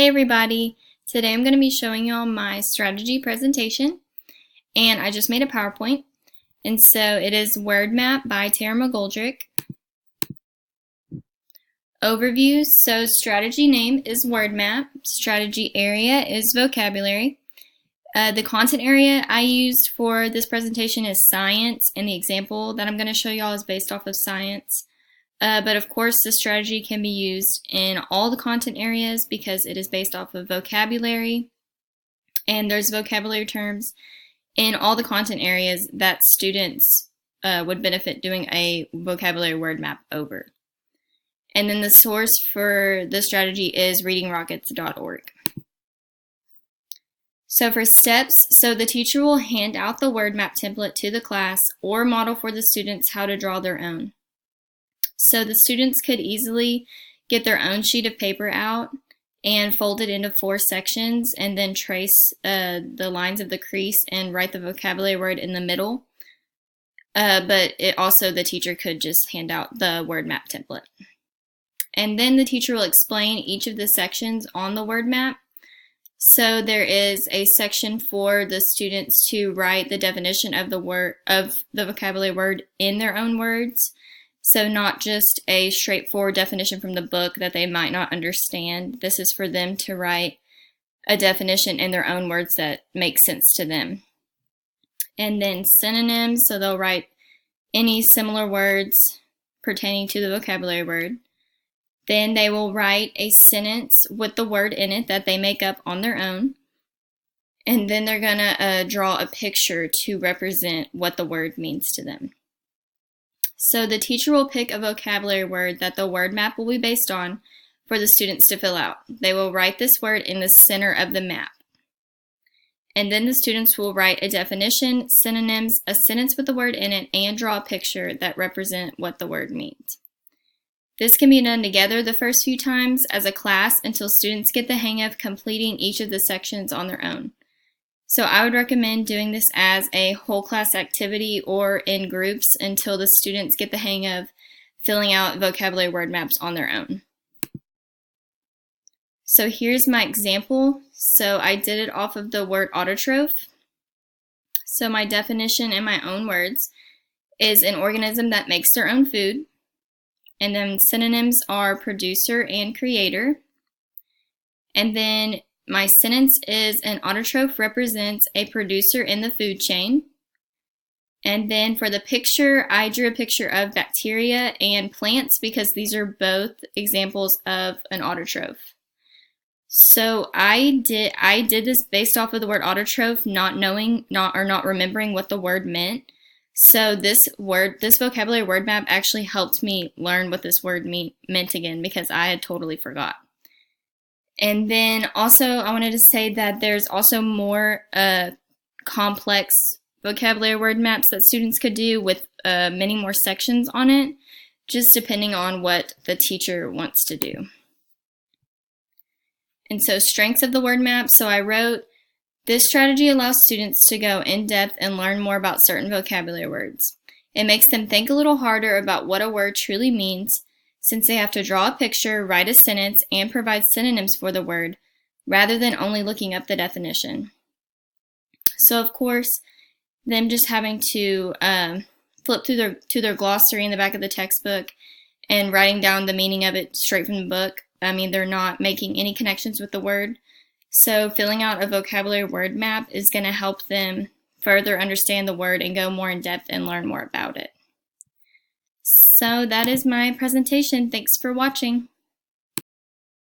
Hey everybody! Today I'm going to be showing y'all my strategy presentation, and I just made a PowerPoint. And so it is Word Map by McGoldrick. Overview, so strategy name is Word Map, strategy area is vocabulary. The content area I used for this presentation is science, and the example that I'm going to show y'all is based off of science. But of course, the strategy can be used in all the content areas because it is based off of vocabulary, and there's vocabulary terms in all the content areas that students would benefit doing a vocabulary word map over. And then the source for the strategy is readingrockets.org. So for steps, the teacher will hand out the word map template to the class or model for the students how to draw their own. So the students could easily get their own sheet of paper out and fold it into 4 sections and then trace the lines of the crease and write the vocabulary word in the middle. But the teacher could just hand out the word map template. And then the teacher will explain each of the sections on the word map. So there is a section for the students to write the definition of the vocabulary word in their own words. So not just a straightforward definition from the book that they might not understand. This is for them to write a definition in their own words that make sense to them. And then synonyms, so they'll write any similar words pertaining to the vocabulary word. Then they will write a sentence with the word in it that they make up on their own. And then they're going to draw a picture to represent what the word means to them. So the teacher will pick a vocabulary word that the word map will be based on for the students to fill out. They will write this word in the center of the map. And then the students will write a definition, synonyms, a sentence with the word in it, and draw a picture that represent what the word means. This can be done together the first few times as a class until students get the hang of completing each of the sections on their own. So I would recommend doing this as a whole class activity or in groups until the students get the hang of filling out vocabulary word maps on their own. So here's my example. So I did it off of the word autotroph. So my definition in my own words is an organism that makes their own food. And then synonyms are producer and creator. And then my sentence is an autotroph represents a producer in the food chain. And then for the picture, I drew a picture of bacteria and plants because these are both examples of an autotroph. So I did this based off of the word autotroph, not remembering what the word meant. So this vocabulary word map actually helped me learn what this word meant again because I had totally forgot. And then also I wanted to say that there's also more complex vocabulary word maps that students could do with many more sections on it, just depending on what the teacher wants to do. And so strengths of the word map. So I wrote, this strategy allows students to go in depth and learn more about certain vocabulary words. It makes them think a little harder about what a word truly means, since they have to draw a picture, write a sentence, and provide synonyms for the word, rather than only looking up the definition. So of course, them just having to flip through their glossary in the back of the textbook and writing down the meaning of it straight from the book, they're not making any connections with the word. So filling out a vocabulary word map is going to help them further understand the word and go more in depth and learn more about it. So that is my presentation. Thanks for watching.